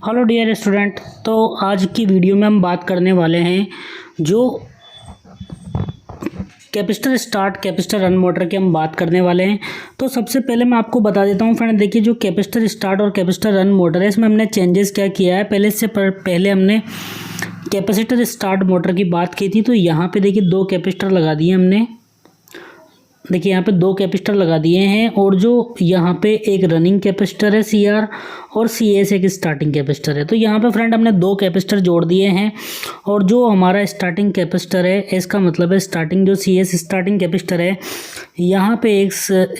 Hello dear student. तो आज की वीडियो में हम बात करने वाले हैं जो capacitor start capacitor run motor की हम बात करने वाले हैं। तो सबसे पहले मैं आपको बता देता हूं फ्रेंड, देखिए जो कैपेसिटर स्टार्ट और कैपेसिटर रन मोटर है इसमें हमने चेंजेस क्या किया है। पहले हमने कैपेसिटर स्टार्ट मोटर की बात की थी, तो यहाँ पे देखिए दो कैपेसिटर लगा दिए हमने। देखिए यहाँ पे दो कैपेसिटर लगा दिए हैं और जो यहाँ पे एक रनिंग कैपेसिटर है CR और CS एक स्टार्टिंग कैपेसिटर है। तो यहाँ पे फ्रेंड हमने दो कैपेसिटर जोड़ दिए हैं और जो हमारा स्टार्टिंग कैपेसिटर है इसका मतलब है स्टार्टिंग जो CS स्टार्टिंग कैपेसिटर है यहाँ पे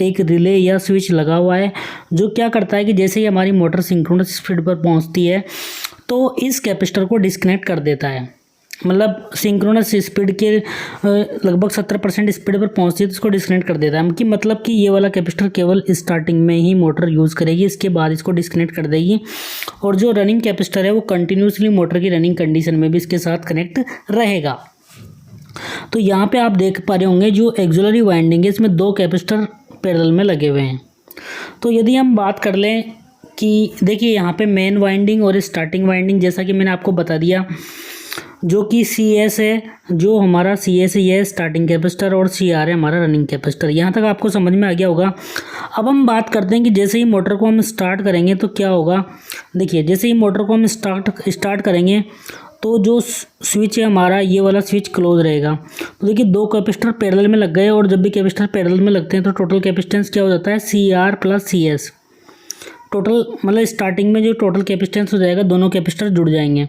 एक रिले या स्विच लगा हुआ है जो क्या करता है कि जैसे ही हमारी मोटर सिंक्रोनस स्पीड पर पहुँचती है तो इस कैपेसिटर को डिस्कनेक्ट कर देता है। मतलब सिंक्रोनस स्पीड के लगभग 70% स्पीड पर पहुंचती है तो इसको डिस्कनेक्ट कर देता है। कि मतलब कि ये वाला कैपेसिटर केवल स्टार्टिंग में ही मोटर यूज़ करेगी, इसके बाद इसको डिस्कनेक्ट कर देगी। और जो रनिंग कैपेसिटर है वो कंटिन्यूसली मोटर की रनिंग कंडीशन में भी इसके साथ कनेक्ट रहेगा। तो यहाँ पे आप देख पा रहे होंगे जो एक्सिलरी वाइंडिंग है इसमें दो कैपेसिटर पैरेलल में लगे हुए हैं। तो यदि हम बात कर लें कि देखिए यहाँ पे मेन वाइंडिंग और स्टार्टिंग वाइंडिंग, जैसा कि मैंने आपको बता दिया, जो कि CS है, जो हमारा CS है ये स्टार्टिंग कैपेसिटर और CR है हमारा रनिंग कैपेसिटर। यहाँ तक आपको समझ में आ गया होगा। अब हम बात करते हैं कि जैसे ही मोटर को हम स्टार्ट करेंगे तो क्या होगा। देखिए जैसे ही मोटर को हम स्टार्ट करेंगे तो जो स्विच है हमारा ये वाला स्विच क्लोज रहेगा। तो देखिए दो कैपेसिटर पैरेलल में लग गए और जब भी कैपेसिटर पैरेलल में लगते हैं तो टोटल कैपेसिटेंस क्या हो जाता है CR + CS। टोटल मतलब स्टार्टिंग में जो टोटल कैपेसिटेंस हो जाएगा दोनों कैपेसिटर जुड़ जाएंगे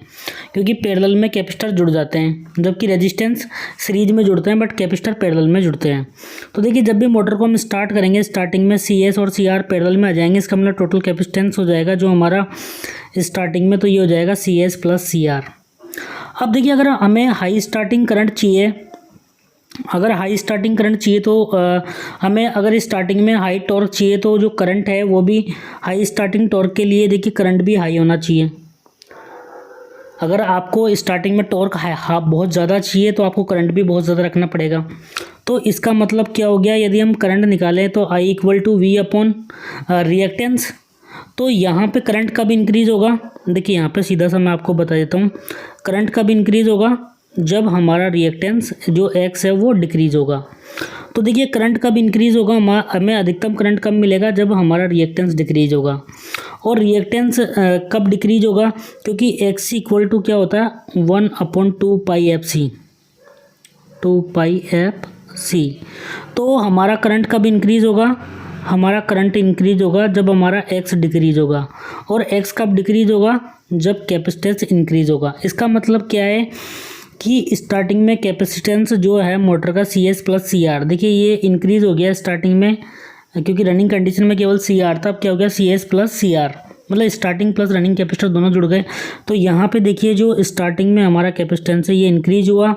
क्योंकि पैरेलल में कैपेसिटर जुड़ जाते हैं, जबकि रेजिस्टेंस सीरीज में जुड़ते हैं बट कैपेसिटर पैरेलल में जुड़ते हैं। तो देखिए जब भी मोटर को हम स्टार्ट करेंगे स्टार्टिंग में CS और CR पैरेलल में आ जाएंगे, इसका मतलब टोटल कैपेसिटेंस हो जाएगा जो हमारा स्टार्टिंग में, तो ये हो जाएगा CS + CR। अब देखिए अगर हमें हाई स्टार्टिंग करंट चाहिए, तो हमें अगर स्टार्टिंग में हाई टॉर्क चाहिए तो जो करंट है वो भी हाई स्टार्टिंग टॉर्क के लिए देखिए करंट भी हाई होना चाहिए। अगर आपको स्टार्टिंग में टॉर्क बहुत ज़्यादा चाहिए तो आपको करंट भी बहुत ज़्यादा रखना पड़ेगा। तो इसका मतलब क्या हो गया, यदि हम करंट निकालें तो I = V रिएक्टेंस, तो यहाँ पे करंट कब इंक्रीज़ होगा। देखिए यहाँ पे सीधा सा मैं आपको बता देता हूँ, करंट कब इंक्रीज़ होगा जब हमारा रिएक्टेंस जो X है वो डिक्रीज़ होगा। तो देखिए करंट कब इंक्रीज़ होगा, हमें अधिकतम करंट कब मिलेगा जब हमारा रिएक्टेंस डिक्रीज़ होगा। और रिएक्टेंस कब डिक्रीज़ होगा, क्योंकि X = क्या होता है 1/2πfc 2πfc। तो हमारा करंट कब इंक्रीज़ होगा, हमारा करंट इंक्रीज़ होगा जब हमारा X डिक्रीज़ होगा। और X कब डिक्रीज़ होगा, जब कैपेसिटेंस इंक्रीज़ होगा। इसका मतलब क्या है कि स्टार्टिंग में कैपेसिटेंस जो है मोटर का CS + CR, देखिए ये इंक्रीज़ हो गया स्टार्टिंग में क्योंकि रनिंग कंडीशन में केवल CR था, अब क्या हो गया CS + CR, मतलब स्टार्टिंग प्लस रनिंग कैपेसिटर दोनों जुड़ गए। तो यहाँ पे देखिए जो स्टार्टिंग में हमारा कैपेसिटेंस है ये इंक्रीज हुआ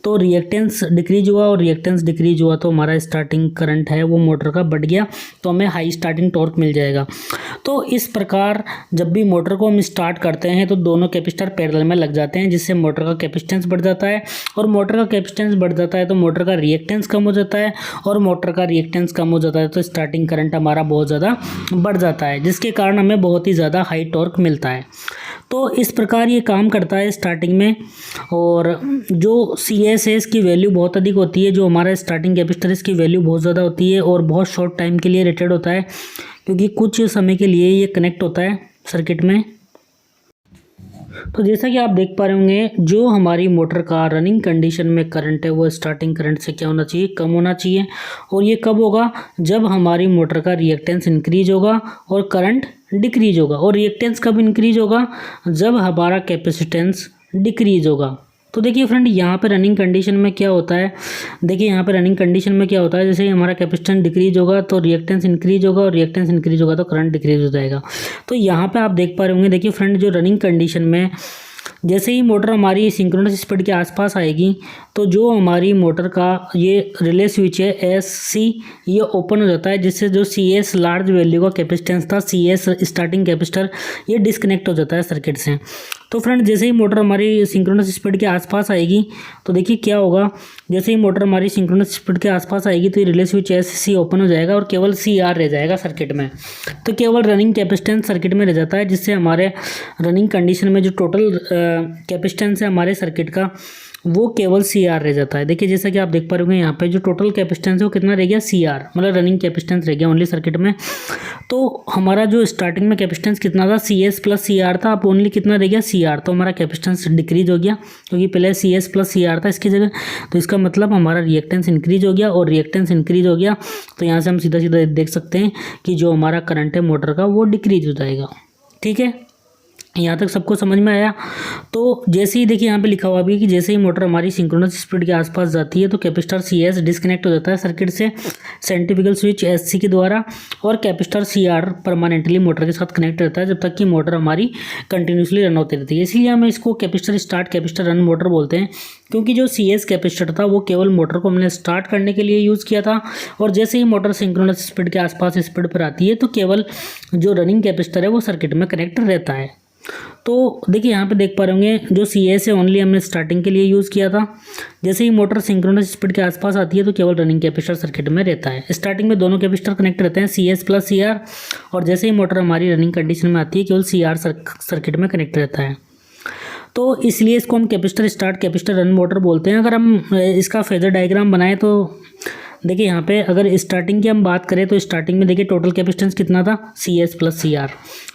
तो रिएक्टेंस डिक्रीज हुआ, और रिएक्टेंस डिक्रीज हुआ तो हमारा स्टार्टिंग करंट है वो मोटर का बढ़ गया, तो हमें हाई स्टार्टिंग टॉर्क मिल जाएगा। तो इस प्रकार जब भी मोटर को हम स्टार्ट करते हैं तो दोनों कैपेसिटर पैरेलल में लग जाते हैं, जिससे मोटर का कैपेसिटेंस बढ़ जाता है, और मोटर का कैपेसिटेंस बढ़ जाता है तो मोटर का रिएक्टेंस कम हो जाता है, और मोटर का रिएक्टेंस कम हो जाता है तो स्टार्टिंग करंट हमारा बहुत ज़्यादा बढ़ जाता है, जिसके कारण हमें बहुत ही ज़्यादा हाई टॉर्क मिलता है। तो इस प्रकार ये काम करता है स्टार्टिंग में। और जो CS है इसकी वैल्यू बहुत अधिक होती है, जो हमारा स्टार्टिंग कैपेसिटर इसकी वैल्यू बहुत ज़्यादा होती है और बहुत शॉर्ट टाइम के लिए रेटेड होता है, क्योंकि कुछ समय के लिए ये कनेक्ट होता है सर्किट में। तो जैसा कि आप देख पा रहे होंगे जो हमारी मोटर का रनिंग कंडीशन में करंट है वो स्टार्टिंग करंट से क्या होना चाहिए, कम होना चाहिए। और ये कब होगा, जब हमारी मोटर का रिएक्टेंस इंक्रीज होगा और करंट डिक्रीज होगा। और रिएक्टेंस कब इंक्रीज होगा, जब हमारा कैपेसिटेंस डिक्रीज होगा। तो देखिए फ्रेंड यहाँ पे रनिंग कंडीशन में क्या होता है, देखिए यहाँ पे रनिंग कंडीशन में क्या होता है, जैसे हमारा कैपेसिटेंस डिक्रीज होगा तो रिएक्टेंस इंक्रीज होगा, और रिएक्टेंस इंक्रीज होगा तो करंट डिक्रीज हो जाएगा। तो यहाँ पे आप देख पा रहे होंगे, देखिए फ्रेंड जो रनिंग कंडीशन में जैसे ही मोटर हमारी सिंक्रोनस स्पीड के आसपास आएगी तो जो हमारी मोटर का ये रिले स्विच है SC ये ओपन हो जाता है, जिससे जो CS लार्ज वैल्यू का कैपेसिटेंस था CS स्टार्टिंग कैपेसिटर ये डिस्कनेक्ट हो जाता है सर्किट से। तो फ्रेंड जैसे ही मोटर हमारी सिंक्रोनस स्पीड के आसपास आएगी तो देखिए क्या होगा, जैसे ही मोटर हमारी सिंक्रोनस स्पीड के आसपास आएगी तो ये रिले स्विच ऐसे ओपन हो जाएगा और केवल CR रह जाएगा सर्किट में। तो केवल रनिंग कैपेसिटेंस सर्किट में रह जाता है, जिससे हमारे रनिंग कंडीशन में जो टोटल कैपेसिटेंस है हमारे सर्किट का वो केवल CR रह जाता है। देखिए जैसा कि आप देख पा रहे होंगे यहाँ पे जो टोटल कैपेसिटेंस है वो कितना रह गया, CR, मतलब रनिंग कैपेसिटेंस रह गया ओनली सर्किट में। तो हमारा जो स्टार्टिंग में कैपेसिटेंस कितना था, CS प्लस CR था, अब ओनली कितना रह गया, CR। तो हमारा कैपेसिटेंस डिक्रीज हो गया क्योंकि पहले CS प्लस CR था इसकी जगह। तो इसका मतलब हमारा रिएक्टेंस इंक्रीज हो गया, और रिएक्टेंस इंक्रीज हो गया तो यहाँ से हम सीधा सीधा देख सकते हैं कि जो हमारा करंट है मोटर का वो डिक्रीज हो जाएगा। ठीक है, यहाँ तक सबको समझ में आया। तो जैसे ही देखिए यहाँ पे लिखा हुआ भी है कि जैसे ही मोटर हमारी सिंक्रोनस स्पीड के आसपास जाती है तो कैपेसिटर CS डिस्कनेक्ट हो जाता है सर्किट से सेंट्रीफ्यूगल स्विच SC के द्वारा, और कैपेसिटर CR परमानेंटली मोटर के साथ कनेक्ट रहता है जब तक कि मोटर हमारी कंटिन्यूसली रन होती रहती है। इसलिए हम इसको capacitor start capacitor run motor बोलते हैं, क्योंकि जो CS कैपेसिटर था वो केवल मोटर को हमने स्टार्ट करने के लिए यूज़ किया था, और जैसे ही मोटर सिंक्रोनस स्पीड के आसपास स्पीड पर आती है तो केवल जो रनिंग कैपेसिटर है वो सर्किट में कनेक्ट रहता है। तो देखिए यहाँ पे देख पा रहे होंगे जो CS है ओनली हमने स्टार्टिंग के लिए यूज़ किया था। जैसे ही मोटर सिंक्रोनस स्पीड के आसपास आती है तो केवल रनिंग कैपेसिटर सर्किट में रहता है। स्टार्टिंग में दोनों कैपेसिटर कनेक्ट रहते हैं CS प्लस CR, और जैसे ही मोटर हमारी रनिंग कंडीशन में आती है केवल CR सर्किट में कनेक्ट रहता है। तो इसलिए इसको हम capacitor start capacitor run motor बोलते हैं। अगर हम इसका फेजर डायग्राम बनाएं तो देखिए यहाँ पे अगर स्टार्टिंग की हम बात करें तो स्टार्टिंग में देखिए टोटल कैपेसिटेंस कितना था, CS प्लस CR।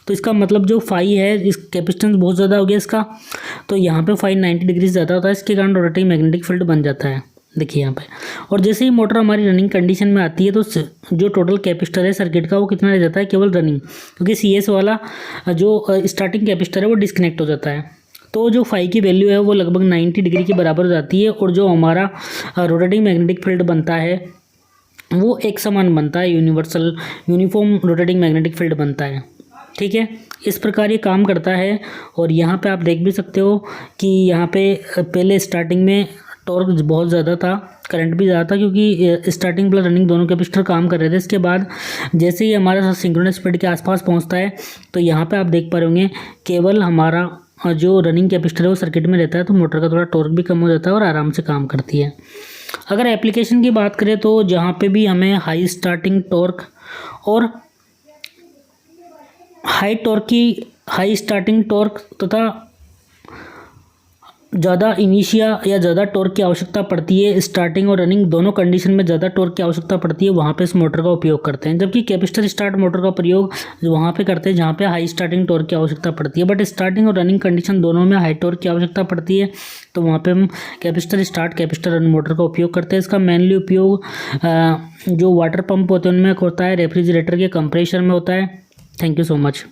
तो इसका मतलब जो फाई है, इस कैपेसिटेंस बहुत ज़्यादा हो गया इसका, तो यहाँ पे फाई 90 डिग्री ज़्यादा होता है, इसके कारण रोटेटिंग मैग्नेटिक फील्ड बन जाता है। देखिए यहाँ पे, और जैसे ही मोटर हमारी रनिंग कंडीशन में आती है तो जो टोटल कैपेसिटर है सर्किट का वो कितना रह जाता है, केवल रनिंग, क्योंकि CS वाला जो स्टार्टिंग कैपेसिटर है वो डिस्कनेक्ट हो जाता है। तो जो फाई की वैल्यू है वो लगभग 90 डिग्री के बराबर हो जाती है, और जो हमारा रोटेटिंग मैग्नेटिक फील्ड बनता है वो एक समान बनता है, यूनिफॉर्म रोटेटिंग मैग्नेटिक फील्ड बनता है। ठीक है, इस प्रकार ये काम करता है। और यहाँ पे आप देख भी सकते हो कि यहाँ पे पहले स्टार्टिंग में टॉर्क बहुत ज़्यादा था, करंट भी ज़्यादा था, क्योंकि स्टार्टिंग प्लस रनिंग दोनों कैपेसिटर काम कर रहे थे। इसके बाद जैसे ही हमारा सिंक्रोनस स्पीड के आसपास पहुँचता है तो यहाँ पर आप देख पा रहे होंगे केवल हमारा जो रनिंग कैपेसिटर है वो सर्किट में रहता है, तो मोटर का थोड़ा टॉर्क भी कम हो जाता है और आराम से काम करती है। अगर एप्लीकेशन की बात करें तो जहाँ पे भी हमें हाई स्टार्टिंग टॉर्क और हाई स्टार्टिंग टॉर्क तथा ज़्यादा इनिशिया या ज़्यादा टॉर्क की आवश्यकता पड़ती है, स्टार्टिंग और रनिंग दोनों कंडीशन में ज़्यादा टॉर्क की आवश्यकता पड़ती है, वहाँ पे इस मोटर का उपयोग करते हैं। जबकि कैपेसिटर स्टार्ट मोटर का प्रयोग वहाँ पे करते हैं जहाँ पे हाई स्टार्टिंग टॉर्क की आवश्यकता पड़ती है। बट स्टार्टिंग और रनिंग कंडीशन दोनों में हाई टॉर्क की आवश्यकता पड़ती है, तो वहाँ पर हम capacitor start capacitor run motor का उपयोग करते हैं। इसका मेनली उपयोग जो वाटर पंप होते हैं उनमें होता है, रेफ्रिजरेटर के कंप्रेसर में होता है। Thank you so much.